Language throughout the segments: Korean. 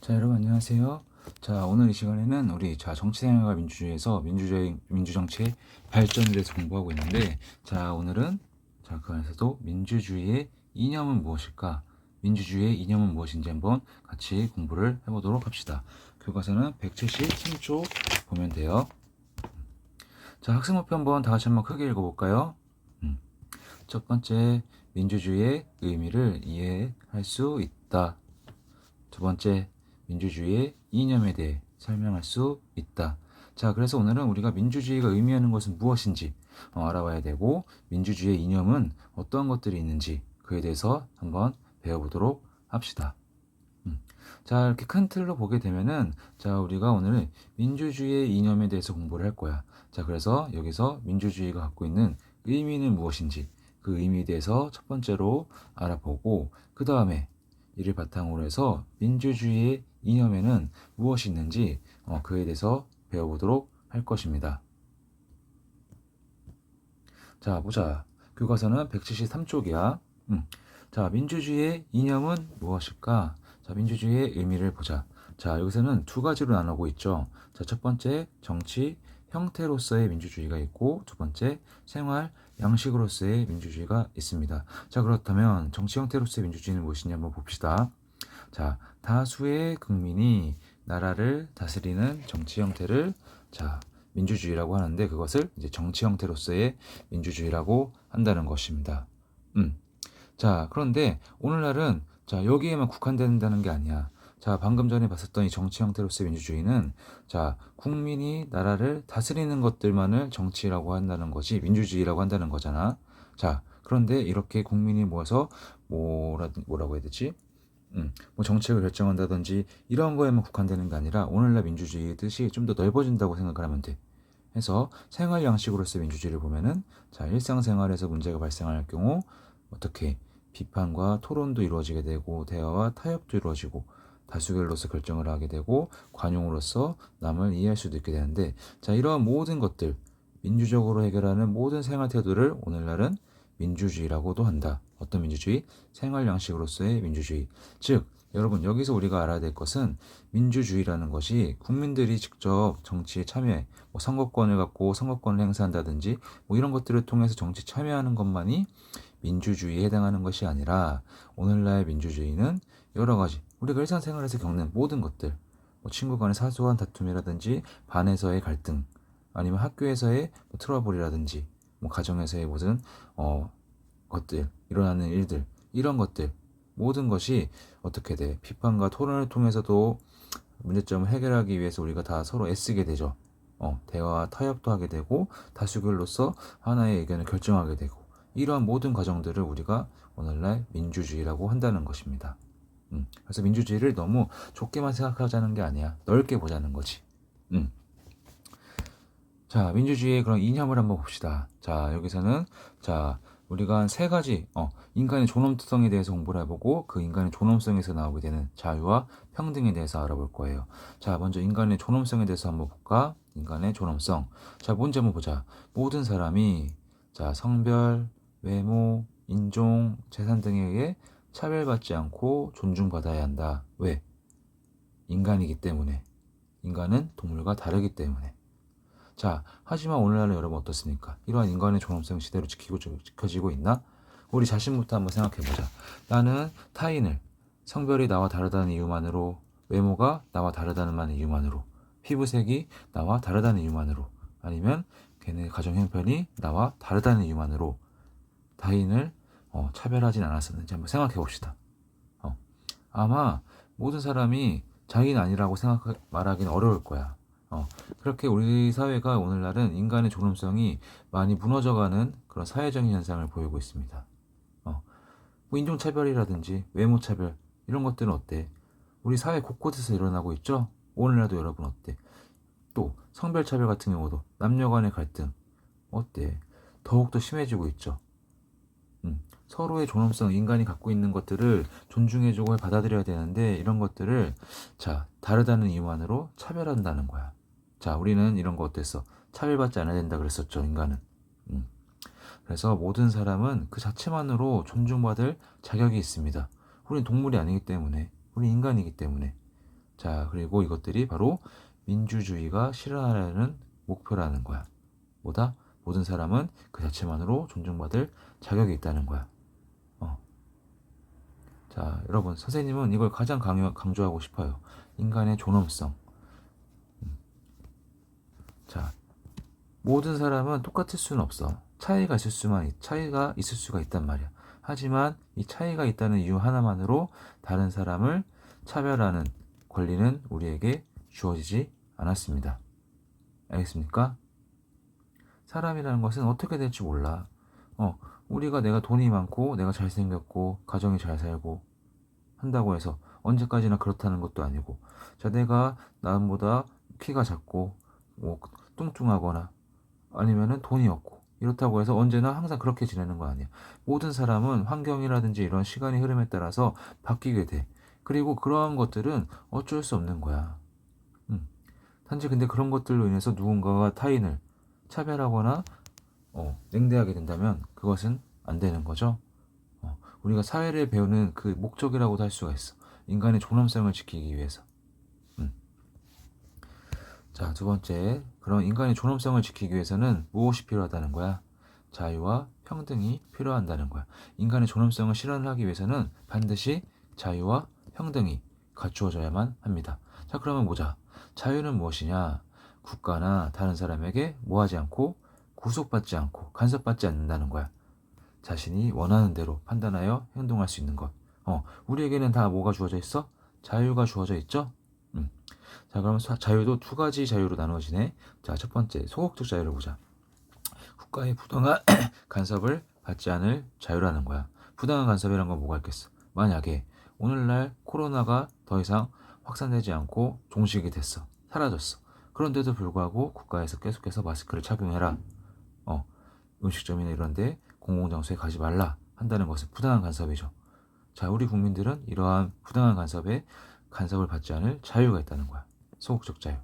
자, 여러분 안녕하세요. 자, 오늘 이 시간에는 우리 정치생활과 민주주의에서 민주정치의 발전에 대해서 공부하고 있는데, 자, 오늘은 그 안에서도 민주주의의 이념은 무엇일까? 민주주의의 이념은 무엇인지 한번 같이 공부를 해보도록 합시다. 교과서는 173쪽 보면 돼요. 자, 학습 목표 한번 다 같이 한번 크게 읽어볼까요? 첫 번째, 민주주의의 의미를 이해할 수 있다. 두 번째, 민주주의의 이념에 대해 설명할 수 있다. 자, 그래서 오늘은 우리가 민주주의가 의미하는 것은 무엇인지 알아봐야 되고, 민주주의의 이념은 어떠한 것들이 있는지 그에 대해서 한번 배워보도록 합시다. 자, 이렇게 큰 틀로 보게 되면은, 자, 우리가 오늘은 민주주의의 이념에 대해서 공부를 할 거야. 자, 그래서 여기서 민주주의가 갖고 있는 의미는 무엇인지 그 의미에 대해서 첫 번째로 알아보고, 그 다음에 이를 바탕으로 해서 민주주의의 이념에는 무엇이 있는지 그에 대해서 배워보도록 할 것입니다. 자, 보자. 교과서는 173쪽이야. 자, 민주주의의 이념은 무엇일까? 자, 민주주의의 의미를 보자. 자, 여기서는 두 가지로 나누고 있죠. 자, 첫 번째, 정치 형태로서의 민주주의가 있고, 두 번째, 생활 양식으로서의 민주주의가 있습니다. 자, 그렇다면 정치 형태로서의 민주주의는 무엇이냐 한번 봅시다. 자, 다수의 국민이 나라를 다스리는 정치 형태를 민주주의라고 하는데, 그것을 이제 정치 형태로서의 민주주의라고 한다는 것입니다. 자, 그런데 오늘날은 여기에만 국한된다는 게 아니야. 자, 방금 전에 봤었던 이 정치 형태로서의 민주주의는 국민이 나라를 다스리는 것들만을 정치라고 한다는 것이 민주주의라고 한다는 거잖아. 자, 그런데 이렇게 국민이 모여서 뭐라고 해야 되지? 뭐 정책을 결정한다든지 이런 거에만 국한되는 게 아니라 오늘날 민주주의의 뜻이 좀 더 넓어진다고 생각을 하면 돼. 해서 생활 양식으로서의 민주주의를 보면은 일상생활에서 문제가 발생할 경우 어떻게 비판과 토론도 이루어지게 되고 대화와 타협도 이루어지고 다수결로서 결정을 하게 되고 관용으로서 남을 이해할 수도 있게 되는데, 이러한 모든 것들, 민주적으로 해결하는 모든 생활 태도를 오늘날은 민주주의라고도 한다. 어떤 민주주의? 생활 양식으로서의 민주주의. 즉, 여러분, 여기서 우리가 알아야 될 것은 민주주의라는 것이 국민들이 직접 정치에 참여해 선거권을 갖고 선거권을 행사한다든지 이런 것들을 통해서 정치 참여하는 것만이 민주주의에 해당하는 것이 아니라, 오늘날의 민주주의는 여러 가지 우리가 일상생활에서 겪는 모든 것들, 친구 간의 사소한 다툼이라든지 반에서의 갈등, 아니면 학교에서의 트러블이라든지 가정에서의 모든 것들, 일어나는 일들, 이런 것들 모든 것이 어떻게 돼? 비판과 토론을 통해서도 문제점을 해결하기 위해서 우리가 다 서로 애쓰게 되죠. 대화와 타협도 하게 되고 다수결로서 하나의 의견을 결정하게 되고, 이러한 모든 과정들을 우리가 오늘날 민주주의라고 한다는 것입니다. 그래서 민주주의를 너무 좁게만 생각하자는 게 아니야. 넓게 보자는 거지. 자, 민주주의의 그런 이념을 한번 봅시다. 자, 여기서는 우리가 한 세 가지 인간의 존엄성에 대해서 공부를 해보고, 그 인간의 존엄성에서 나오게 되는 자유와 평등에 대해서 알아볼 거예요. 자, 먼저 인간의 존엄성에 대해서 한번 볼까? 인간의 존엄성. 자, 먼저 한번 보자. 모든 사람이 성별, 외모, 인종, 재산 등에 의해 차별받지 않고 존중받아야 한다. 왜? 인간이기 때문에. 인간은 동물과 다르기 때문에. 자, 하지만 오늘날은 여러분 어떻습니까? 이러한 인간의 존엄성 시대로 지켜지고 있나? 우리 자신부터 한번 생각해보자. 나는 타인을 성별이 나와 다르다는 이유만으로, 외모가 나와 다르다는 이유만으로, 피부색이 나와 다르다는 이유만으로, 아니면 걔네 가정 형편이 나와 다르다는 이유만으로 타인을 차별하진 않았었는지 한번 생각해 봅시다. 아마 모든 사람이 자기는 아니라고 말하기는 어려울 거야. 그렇게 우리 사회가 오늘날은 인간의 존엄성이 많이 무너져가는 그런 사회적인 현상을 보이고 있습니다. 인종차별이라든지 외모차별, 이런 것들은 어때? 우리 사회 곳곳에서 일어나고 있죠? 오늘날도 여러분 어때? 또 성별차별 같은 경우도 남녀 간의 갈등 어때? 더욱더 심해지고 있죠. 서로의 존엄성, 인간이 갖고 있는 것들을 존중해주고 받아들여야 되는데, 이런 것들을 다르다는 이유만으로 차별한다는 거야. 자, 우리는 이런 거 어땠어? 차별받지 않아야 된다 그랬었죠, 인간은. 그래서 모든 사람은 그 자체만으로 존중받을 자격이 있습니다. 우리는 동물이 아니기 때문에, 우리 인간이기 때문에. 자, 그리고 이것들이 바로 민주주의가 실현하려는 목표라는 거야. 뭐다? 모든 사람은 그 자체만으로 존중받을 자격이 있다는 거야. 자, 여러분, 선생님은 이걸 가장 강조하고 싶어요. 인간의 존엄성. 자, 모든 사람은 똑같을 수는 없어. 차이가 있을 수가 있단 말이야. 하지만 이 차이가 있다는 이유 하나만으로 다른 사람을 차별하는 권리는 우리에게 주어지지 않았습니다. 알겠습니까? 사람이라는 것은 어떻게 될지 몰라. 내가 돈이 많고, 내가 잘생겼고, 가정이 잘 살고, 한다고 해서 언제까지나 그렇다는 것도 아니고, 자, 내가 남보다 키가 작고, 뭐, 뚱뚱하거나, 아니면은 돈이 없고, 이렇다고 해서 언제나 항상 그렇게 지내는 거 아니야. 모든 사람은 환경이라든지 이런 시간의 흐름에 따라서 바뀌게 돼. 그리고 그러한 것들은 어쩔 수 없는 거야. 단지 근데 그런 것들로 인해서 누군가가 타인을 차별하거나 냉대하게 된다면 그것은 안 되는 거죠. 우리가 사회를 배우는 그 목적이라고도 할 수가 있어. 인간의 존엄성을 지키기 위해서. 자, 두 번째, 그런 인간의 존엄성을 지키기 위해서는 무엇이 필요하다는 거야? 자유와 평등이 필요한다는 거야. 인간의 존엄성을 실현하기 위해서는 반드시 자유와 평등이 갖추어져야만 합니다. 자, 그러면 보자. 자유는 무엇이냐? 국가나 다른 사람에게 뭐하지 않고 구속받지 않고 간섭받지 않는다는 거야. 자신이 원하는 대로 판단하여 행동할 수 있는 것. 우리에게는 다 뭐가 주어져 있어? 자유가 주어져 있죠? 자, 그럼 자유도 두 가지 자유로 나누어지네. 자, 첫 번째, 소극적 자유를 보자. 국가의 부당한 간섭을 받지 않을 자유라는 거야. 부당한 간섭이란 건 뭐가 있겠어? 만약에 오늘날 코로나가 더 이상 확산되지 않고 종식이 됐어. 사라졌어. 그런데도 불구하고 국가에서 계속해서 마스크를 착용해라. 음식점이나 이런데 공공장소에 가지 말라 한다는 것은 부당한 간섭이죠. 자, 우리 국민들은 이러한 부당한 간섭을 받지 않을 자유가 있다는 거야. 소극적 자유.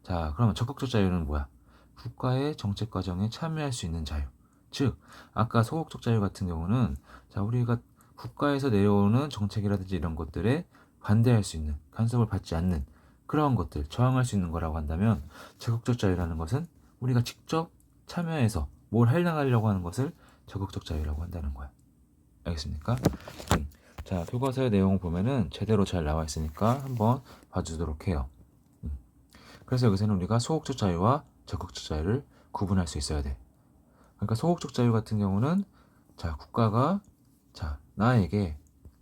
자, 그러면 적극적 자유는 뭐야? 국가의 정책 과정에 참여할 수 있는 자유. 즉, 아까 소극적 자유 같은 경우는 자, 우리가 국가에서 내려오는 정책이라든지 이런 것들에 반대할 수 있는, 간섭을 받지 않는 그러한 것들, 저항할 수 있는 거라고 한다면 적극적 자유라는 것은 우리가 직접 참여해서 뭘 해나가려고 하는 것을 적극적 자유라고 한다는 거야. 알겠습니까? 자, 교과서의 내용을 보면은 제대로 잘 나와 있으니까 한번 봐주도록 해요. 그래서 여기서는 우리가 소극적 자유와 적극적 자유를 구분할 수 있어야 돼. 그러니까 소극적 자유 같은 경우는 자, 국가가 자, 나에게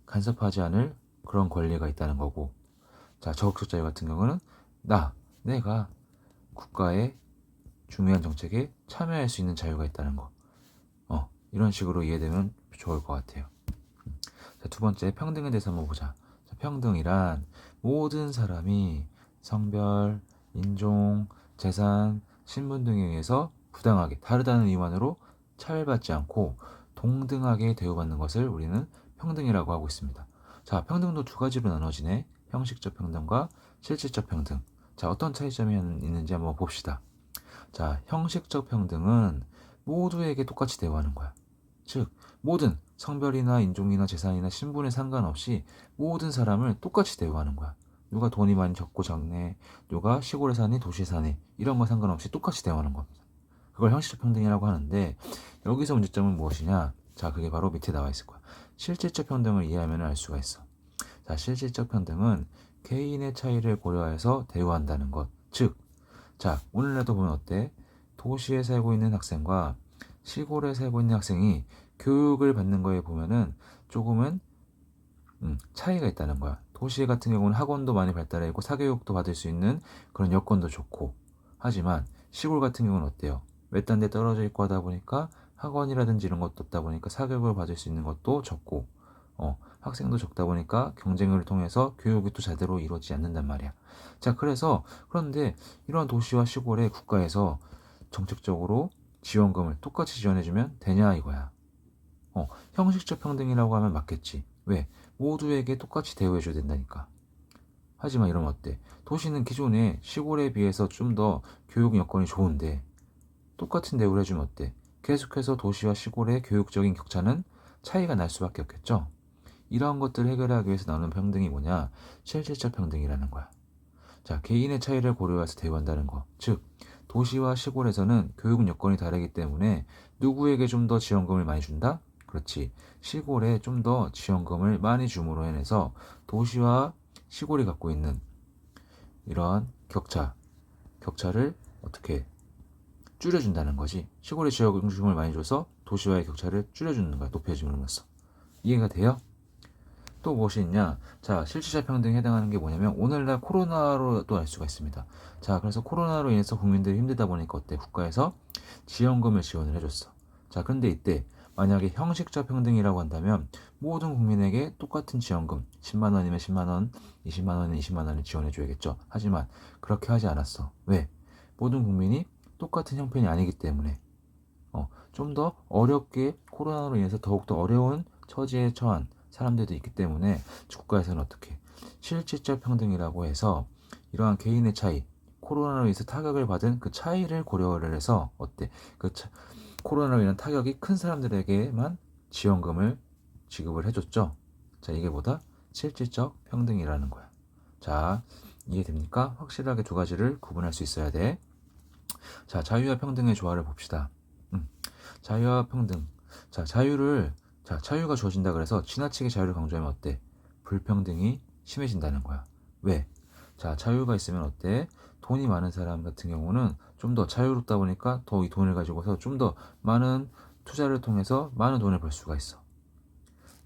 간섭하지 않을 그런 권리가 있다는 거고, 자, 적극적 자유 같은 경우는 내가 국가의 중요한 정책에 참여할 수 있는 자유가 있다는 거. 이런 식으로 이해되면 좋을 것 같아요. 자, 두 번째, 평등에 대해서 한번 보자. 자, 평등이란 모든 사람이 성별, 인종, 재산, 신분 등에 의해서 부당하게 다르다는 이유만으로 차별받지 않고 동등하게 대우받는 것을 우리는 평등이라고 하고 있습니다. 자, 평등도 두 가지로 나눠지네. 형식적 평등과 실질적 평등. 자, 어떤 차이점이 있는지 한번 봅시다. 자, 형식적 평등은 모두에게 똑같이 대우하는 거야. 즉, 모든 성별이나 인종이나 재산이나 신분에 상관없이 모든 사람을 똑같이 대우하는 거야. 누가 돈이 많이 적고 적네, 누가 시골에 사니 도시에 사니 이런 거 상관없이 똑같이 대우하는 겁니다. 그걸 형식적 평등이라고 하는데 여기서 문제점은 무엇이냐? 자, 그게 바로 밑에 나와 있을 거야. 실질적 평등을 이해하면 알 수가 있어. 자, 실질적 평등은 개인의 차이를 고려해서 대우한다는 것. 즉, 자, 오늘날도 보면 어때? 도시에 살고 있는 학생과 시골에 살고 있는 학생이 교육을 받는 거에 보면은 조금은 차이가 있다는 거야. 도시 같은 경우는 학원도 많이 발달해 있고 사교육도 받을 수 있는 그런 여건도 좋고, 하지만 시골 같은 경우는 어때요? 외딴 데 떨어져 있고 하다 보니까 학원이라든지 이런 것도 없다 보니까 사교육을 받을 수 있는 것도 적고, 학생도 적다 보니까 경쟁을 통해서 교육이 또 제대로 이루어지지 않는단 말이야. 자, 그런데 이러한 도시와 시골에 국가에서 정책적으로 지원금을 똑같이 지원해주면 되냐 이거야. 형식적 평등이라고 하면 맞겠지. 왜? 모두에게 똑같이 대우해줘야 된다니까. 하지만 이러면 어때? 도시는 기존에 시골에 비해서 좀 더 교육 여건이 좋은데 똑같은 대우를 해주면 어때? 계속해서 도시와 시골의 교육적인 격차는 차이가 날 수밖에 없겠죠. 이러한 것들을 해결하기 위해서 나오는 평등이 뭐냐? 실질적 평등이라는 거야. 자, 개인의 차이를 고려해서 대우한다는 거. 즉, 도시와 시골에서는 교육 여건이 다르기 때문에 누구에게 좀 더 지원금을 많이 준다? 그렇지. 시골에 좀 더 지원금을 많이 줌으로 인해서 도시와 시골이 갖고 있는 이러한 격차를 어떻게 줄여준다는 거지. 시골에 지원금을 많이 줘서 도시와의 격차를 줄여주는 거야. 높여줌으로써. 이해가 돼요? 또 무엇이 있냐? 자, 실질적 평등에 해당하는 게 뭐냐면 오늘날 코로나로도 알 수가 있습니다. 자, 그래서 코로나로 인해서 국민들이 힘들다 보니까 어때? 국가에서 지원금을 지원을 해줬어. 자, 그런데 이때 만약에 형식적 평등이라고 한다면 모든 국민에게 똑같은 지원금 10만 원이면 10만 원, 20만 원이면 20만 원을 지원해 줘야겠죠. 하지만 그렇게 하지 않았어. 왜? 모든 국민이 똑같은 형편이 아니기 때문에 좀 더 어렵게 코로나로 인해서 더욱더 어려운 처지에 처한 사람들도 있기 때문에 국가에서는 어떻게 실질적 평등이라고 해서 이러한 개인의 차이, 코로나로 인해서 타격을 받은 그 차이를 고려를 해서 어때? 코로나로 인한 타격이 큰 사람들에게만 지원금을 지급을 해줬죠. 자, 이게 뭐다? 실질적 평등이라는 거야. 자, 이해됩니까? 확실하게 두 가지를 구분할 수 있어야 돼. 자, 자유와 평등의 조화를 봅시다. 자유와 평등. 자, 자유가 주어진다 그래서 지나치게 자유를 강조하면 어때? 불평등이 심해진다는 거야. 왜? 자, 자유가 있으면 어때? 돈이 많은 사람 같은 경우는 좀 더 자유롭다 보니까 더 이 돈을 가지고서 좀 더 많은 투자를 통해서 많은 돈을 벌 수가 있어.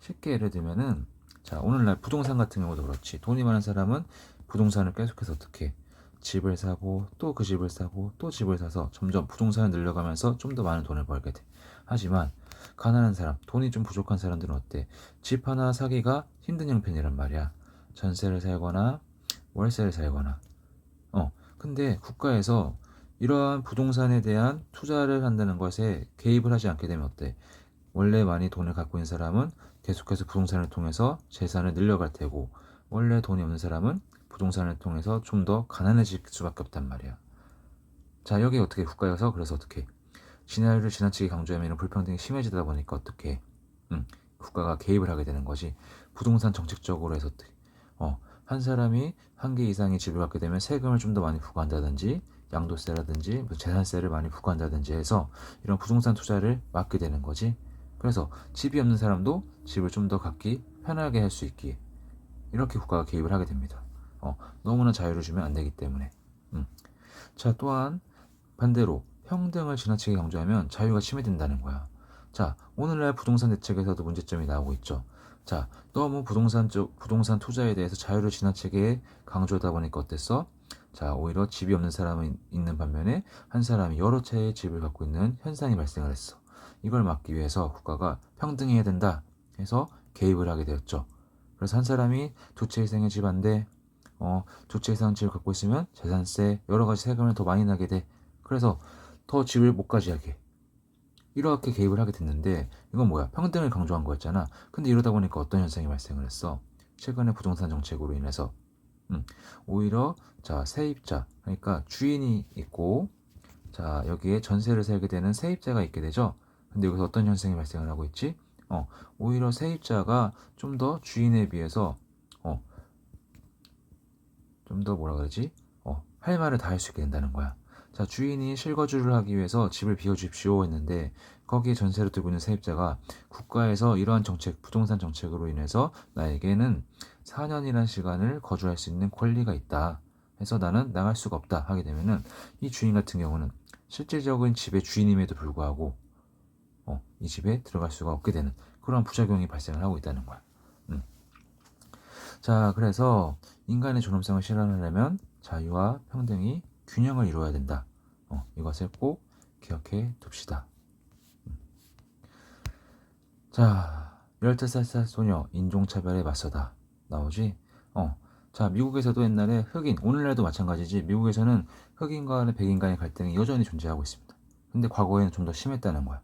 쉽게 예를 들면은, 자, 오늘날 부동산 같은 경우도 그렇지. 돈이 많은 사람은 부동산을 계속해서 어떻게 집을 사고 또 그 집을 사고 또 집을 사서 점점 부동산을 늘려가면서 좀 더 많은 돈을 벌게 돼. 하지만 가난한 사람, 돈이 좀 부족한 사람들은 어때? 집 하나 사기가 힘든 형편이란 말이야. 전세를 살거나 월세를 살거나. 근데 국가에서 이러한 부동산에 대한 투자를 한다는 것에 개입을 하지 않게 되면 어때? 원래 많이 돈을 갖고 있는 사람은 계속해서 부동산을 통해서 재산을 늘려갈 테고 원래 돈이 없는 사람은 부동산을 통해서 좀 더 가난해질 수밖에 없단 말이야. 자, 여기 어떻게 국가에서 그래서 어떻게 진화율을 지나치게 강조하면 이런 불평등이 심해지다 보니까 어떻게 국가가 개입을 하게 되는 거지. 부동산 정책적으로 해서 어떻게 한 사람이 한 개 이상의 집을 갖게 되면 세금을 좀 더 많이 부과한다든지 양도세라든지 재산세를 많이 부과한다든지 해서 이런 부동산 투자를 막게 되는 거지. 그래서 집이 없는 사람도 집을 좀 더 갖기 편하게 할 수 있기에 이렇게 국가가 개입을 하게 됩니다. 너무나 자유를 주면 안 되기 때문에. 자, 또한 반대로 평등을 지나치게 강조하면 자유가 침해된다는 거야. 자, 오늘날 부동산 대책에서도 문제점이 나오고 있죠. 자, 너무 부동산 투자에 대해서 자유를 지나치게 강조하다 보니까 어땠어? 자, 오히려 집이 없는 사람이 있는 반면에 한 사람이 여러 채의 집을 갖고 있는 현상이 발생을 했어. 이걸 막기 위해서 국가가 평등해야 된다 해서 개입을 하게 되었죠. 그래서 한 사람이 두 채 이상의 집 안 돼. 두 채 이상 집을 갖고 있으면 재산세, 여러 가지 세금을 더 많이 나게 돼. 그래서 더 집을 못 가지게 이렇게 개입을 하게 됐는데 이건 뭐야? 평등을 강조한 거였잖아. 근데 이러다 보니까 어떤 현상이 발생을 했어? 최근에 부동산 정책으로 인해서 오히려 자, 세입자, 그러니까 주인이 있고 자, 여기에 전세를 살게 되는 세입자가 있게 되죠. 근데 여기서 어떤 현상이 발생을 하고 있지? 오히려 세입자가 좀 더 주인에 비해서 좀 더 뭐라 그러지? 할 말을 다 할 수 있게 된다는 거야. 자, 주인이 실거주를 하기 위해서 집을 비워주십시오 했는데 거기에 전세를 두고 있는 세입자가 국가에서 이러한 정책, 부동산 정책으로 인해서 나에게는 4년이라는 시간을 거주할 수 있는 권리가 있다 해서 나는 나갈 수가 없다 하게 되면은 이 주인 같은 경우는 실질적인 집의 주인임에도 불구하고 이 집에 들어갈 수가 없게 되는 그런 부작용이 발생을 하고 있다는 거야. 자, 그래서 인간의 존엄성을 실현하려면 자유와 평등이 균형을 이루어야 된다. 이것을 꼭 기억해 둡시다. 자, 15살 소녀 인종차별에 맞서다 나오지? 자, 미국에서도 옛날에 흑인, 오늘날도 마찬가지지. 미국에서는 흑인 간의 백인 간의 갈등이 여전히 존재하고 있습니다. 근데 과거에는 좀 더 심했다는 거야.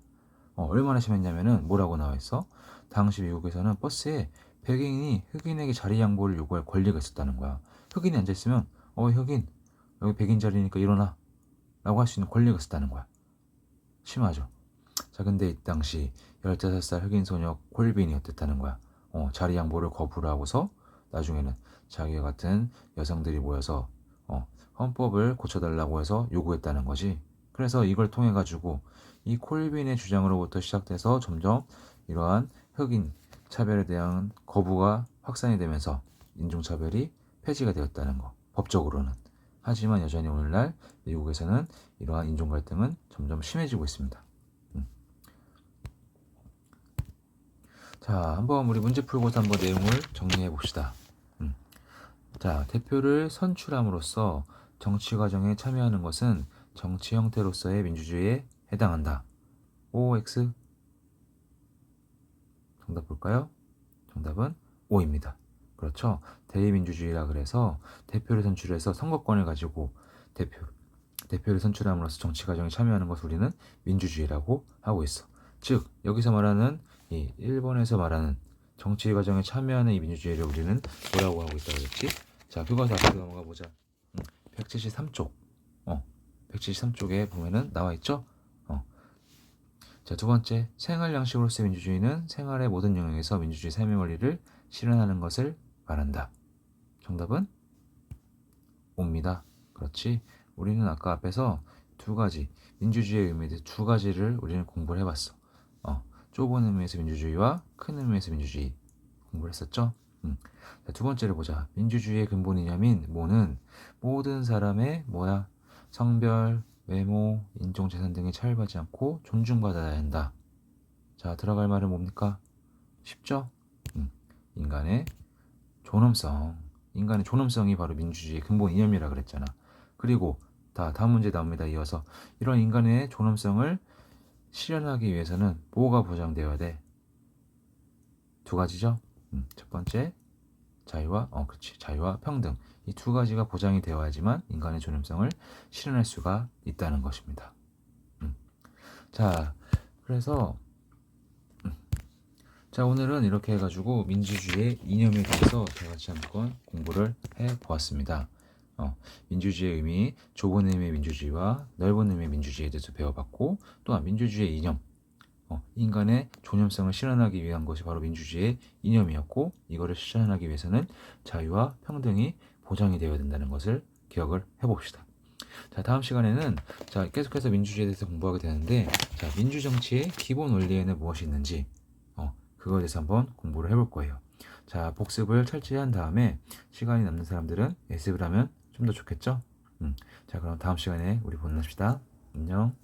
얼마나 심했냐면은 뭐라고 나와 있어? 당시 미국에서는 버스에 백인이 흑인에게 자리 양보를 요구할 권리가 있었다는 거야. 흑인이 앉아있으면 흑인 여기 백인 자리니까 일어나 라고 할 수 있는 권리가 있었다는 거야. 심하죠. 자, 근데 이 당시 15살 흑인 소녀 콜빈이 어땠다는 거야. 자리 양보를 거부를 하고서 나중에는 자기와 같은 여성들이 모여서 헌법을 고쳐달라고 해서 요구했다는 거지. 그래서 이걸 통해 가지고 이 콜빈의 주장으로부터 시작돼서 점점 이러한 흑인 차별에 대한 거부가 확산이 되면서 인종차별이 폐지가 되었다는 거, 법적으로는. 하지만 여전히 오늘날 미국에서는 이러한 인종 갈등은 점점 심해지고 있습니다. 자, 한번 우리 문제 풀고서 한번 내용을 정리해 봅시다. 자, 대표를 선출함으로써 정치 과정에 참여하는 것은 정치 형태로서의 민주주의에 해당한다. OX. 정답 볼까요? 정답은 O입니다. 그렇죠. 대의민주주의라 그래서 대표를 선출해서 선거권을 가지고 대표를 선출함으로써 정치 과정에 참여하는 것을 우리는 민주주의라고 하고 있어. 즉 여기서 말하는 이 1번에서 말하는 정치 과정에 참여하는 이 민주주의를 우리는 뭐라고 하고 있다고 했지? 자, 교과서 앞으로 넘어가 보자. 173쪽. 173쪽에 보면은 나와 있죠? 자, 두 번째, 생활 양식으로서의 민주주의는 생활의 모든 영역에서 민주주의 삶의 원리를 실현하는 것을 말한다. 정답은 옵니다. 그렇지. 우리는 아까 앞에서 두 가지, 민주주의의 의미에 대해서 두 가지를 우리는 공부를 해봤어. 좁은 의미에서 민주주의와 큰 의미에서 민주주의 공부를 했었죠. 자, 두 번째를 보자. 민주주의의 근본 이념인 모는 모든 사람의 성별, 외모, 인종, 재산 등에 차별받지 않고 존중받아야 한다. 자, 들어갈 말은 뭡니까? 쉽죠? 인간의 존엄성이 바로 민주주의의 근본 이념이라 그랬잖아. 그리고 다음 문제 나옵니다. 이어서 이런 인간의 존엄성을 실현하기 위해서는 뭐가 보장되어야 돼? 두 가지죠. 첫 번째 자유와 평등. 이 두 가지가 보장이 되어야지만 인간의 존엄성을 실현할 수가 있다는 것입니다. 자, 그래서 자, 오늘은 이렇게 해가지고 민주주의의 이념에 대해서 다 같이 한번 공부를 해보았습니다. 민주주의의 의미, 좁은 의미의 민주주의와 넓은 의미의 민주주의에 대해서 배워봤고, 또한 민주주의의 이념, 인간의 존엄성을 실현하기 위한 것이 바로 민주주의의 이념이었고, 이거를 실현하기 위해서는 자유와 평등이 보장이 되어야 된다는 것을 기억을 해봅시다. 자, 다음 시간에는 자, 계속해서 민주주의에 대해서 공부하게 되는데, 자, 민주정치의 기본 원리에는 무엇이 있는지 그거에 대해서 한번 공부를 해볼 거예요. 자, 복습을 철저히 한 다음에 시간이 남는 사람들은 예습을 하면 좀 더 좋겠죠? 자, 그럼 다음 시간에 우리 만납시다. 안녕.